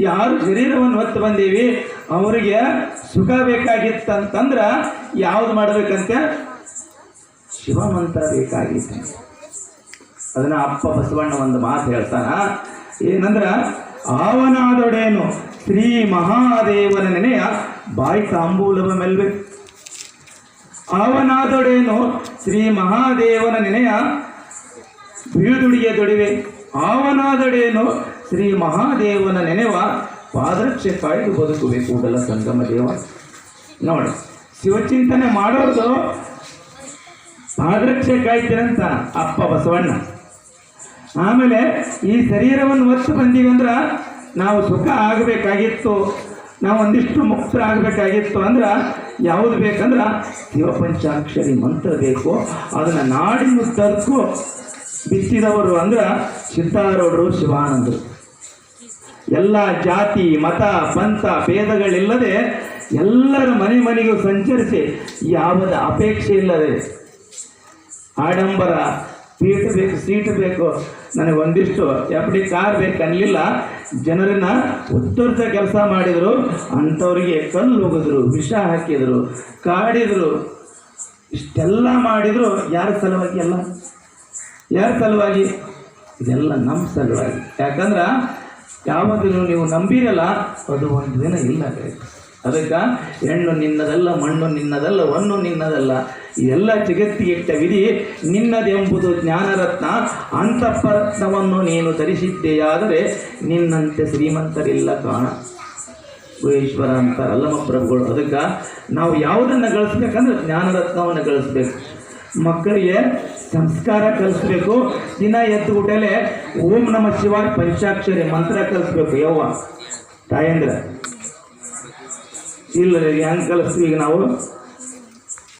ಯಾರು ಶರೀರವನ್ನು ಹೊತ್ತು ಬಂದೀವಿ ಅವರಿಗೆ ಸುಖ ಬೇಕಾಗಿತ್ತಂತಂದ್ರ ಯಾವ್ದು ಮಾಡ್ಬೇಕಂತೆ? ಶಿವಮಂತ್ರ ಬೇಕಾಗಿತ್ತು. ಅದನ್ನ ಅಪ್ಪ ಬಸವಣ್ಣ ಒಂದು ಮಾತು ಹೇಳ್ತಾನ, ಏನಂದ್ರ ಆವನಾದೊಡೇನು ಶ್ರೀ ಮಹಾದೇವನ ನೆನೆಯ ಬಾಯಿ ತಾಂಬೂಲವ ಮೆಲ್ಬೇಕು. ಆವನಾದೊಡೇನು ಶ್ರೀ ಮಹಾದೇವನ ನೆನೆಯ ಬೀಳುದುಡಿಗೆ ದೊಡಿವೆ. ಆವನಾದೊಡೇನು ಶ್ರೀ ಮಹಾದೇವನ ನೆನೆವ ಪಾದರಕ್ಷೆ ಕಾಯ್ದು ಬದುಕುವೆ ಕೂಡಲ ಸಂಗಮ ದೇವ. ನೋಡಿ, ಶಿವಚಿಂತನೆ ಮಾಡೋದು ಪಾದರಕ್ಷೆ ಕಾಯ್ತೀರಂತ ಅಪ್ಪ ಬಸವಣ್ಣ. ಆಮೇಲೆ ಈ ಶರೀರವನ್ನು ಹೊತ್ತು ಬಂದೀವಿ ಅಂದ್ರೆ ನಾವು ಸುಖ ಆಗಬೇಕಾಗಿತ್ತು, ನಾವು ಒಂದಿಷ್ಟು ಮುಕ್ತರಾಗಬೇಕಾಗಿತ್ತು ಅಂದ್ರೆ ಯಾವುದು ಬೇಕಂದ್ರೆ ಶಿವಪಂಚಾಕ್ಷರಿ ಮಂತ್ರ ಬೇಕು. ಅದನ್ನು ನಾಡಿನುದ್ದಕ್ಕೂ ಬಿತ್ತಿದವರು ಅಂದ್ರೆ ಸಿದ್ಧಾರೂಢರು, ಶಿವಾನಂದರು. ಎಲ್ಲ ಜಾತಿ ಮತ ಪಂಥ ಭೇದಗಳಿಲ್ಲದೆ ಎಲ್ಲರ ಮನೆ ಮನೆಗೂ ಸಂಚರಿಸಿ ಯಾವುದ ಅಪೇಕ್ಷೆ ಇಲ್ಲದೆ ಆಡಂಬರ ಪೀಠ ಬೇಕು, ಸೀಟು ಬೇಕು, ನನಗೆ ಒಂದಿಷ್ಟು ಎಫ್ಡಿ ಕಾರ್ ಬೇಕು ಅನ್ನಲಿಲ್ಲ. ಜನರನ್ನ ಉತ್ತರಿಸ ಕೆಲಸ ಮಾಡಿದರು. ಅಂಥವ್ರಿಗೆ ಕಲ್ಲು ಹೋಗಿದ್ರು, ವಿಷ ಹಾಕಿದರು, ಕಾಡಿದರು. ಇಷ್ಟೆಲ್ಲ ಮಾಡಿದರು ಯಾರ ಸಲುವಾಗಿ? ಅಲ್ಲ, ಯಾರ ಸಲುವಾಗಿ? ಇದೆಲ್ಲ ನಮ್ಮ ಸಲುವಾಗಿ. ಯಾಕಂದ್ರೆ ಯಾವುದನ್ನು ನೀವು ನಂಬಿರಲ್ಲ ಅದು ಒಂದು ದಿನ ಇಲ್ಲ. ಅದಕ್ಕೆ ಹೆಣ್ಣು ನಿನ್ನದಲ್ಲ, ಮಣ್ಣು ನಿನ್ನದಲ್ಲ, ಹೊನ್ನು ನಿನ್ನದಲ್ಲ, ಇದೆಲ್ಲ ಜಗತ್ತಿಗಿಟ್ಟ ವಿಧಿ ನಿನ್ನದೆಂಬುದು ಜ್ಞಾನರತ್ನ. ಅಂತಃಪರತ್ನವನ್ನು ನೀನು ಧರಿಸಿದ್ದೆಯಾದರೆ ನಿನ್ನಂತೆ ಶ್ರೀಮಂತರಿಲ್ಲ ಕಾಣ. ಗುಹೇಶ್ವರ ಅಂತ ಅಲ್ಲಮ ಪ್ರಭುಗಳು. ಅದಕ್ಕೆ ನಾವು ಯಾವುದನ್ನು ಗಳಿಸ್ಬೇಕಂದ್ರೆ ಜ್ಞಾನರತ್ನವನ್ನು ಗಳಿಸ್ಬೇಕು. ಮಕ್ಕಳಿಗೆ ಸಂಸ್ಕಾರ ಕಲಿಸ್ಬೇಕು. ದಿನ ಎದ್ದು ಊಟಲೆ ಓಂ ನಮಃ ಶಿವಾಯ ಪಂಚಾಕ್ಷರಿ ಮಂತ್ರ ಕಲಿಸ್ಬೇಕು. ಯವ್ವ ತಾಯಂದ್ರ ಇಲ್ಲ ಹೆಂಗೆ ಕಲಿಸ್ತೀವಿ ಈಗ ನಾವು?